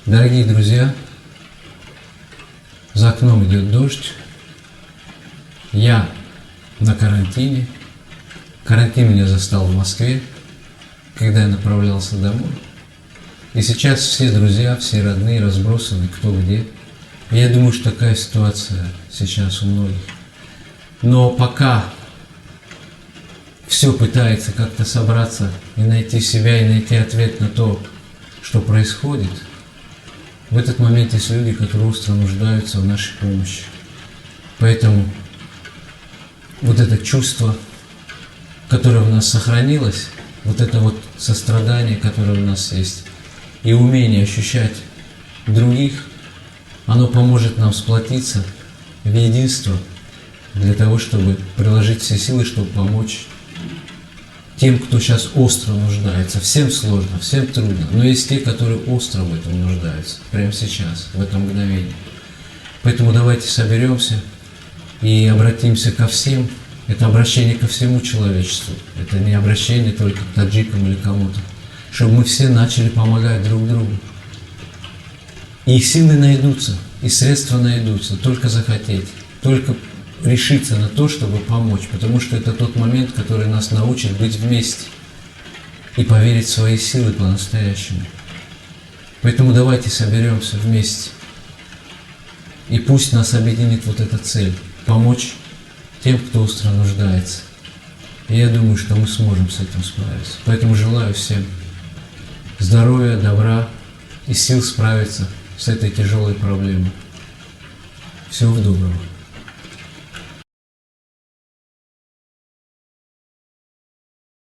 Дорогие друзья, за окном идет дождь. Я на карантине. Карантин меня застал в Москве, когда я направлялся домой. И сейчас все друзья, все родные разбросаны кто где. И я думаю, что такая ситуация сейчас у многих. Но пока все пытается как-то собраться и найти себя, и найти ответ на то, что происходит, в этот момент есть люди, которые остро нуждаются в нашей помощи. Поэтому вот это чувство, которое в нас сохранилось, вот это вот сострадание, которое у нас есть, и умение ощущать других, оно поможет нам сплотиться в единство для того, чтобы приложить все силы, чтобы помочь тем, кто сейчас остро нуждается. Всем сложно, всем трудно, но есть те, которые остро в этом нуждаются, прямо сейчас, в это мгновение. Поэтому давайте соберемся и обратимся ко всем. Это обращение ко всему человечеству, это не обращение только к таджикам или кому-то, чтобы мы все начали помогать друг другу. И силы найдутся, и средства найдутся, только захотеть, только решиться на то, чтобы помочь, потому что это тот момент, который нас научит быть вместе и поверить в свои силы по-настоящему. Поэтому давайте соберемся вместе, и пусть нас объединит вот эта цель – помочь тем, кто остро нуждается. И я думаю, что мы сможем с этим справиться. Поэтому желаю всем здоровья, добра и сил справиться с этой тяжелой проблемой. Всего доброго.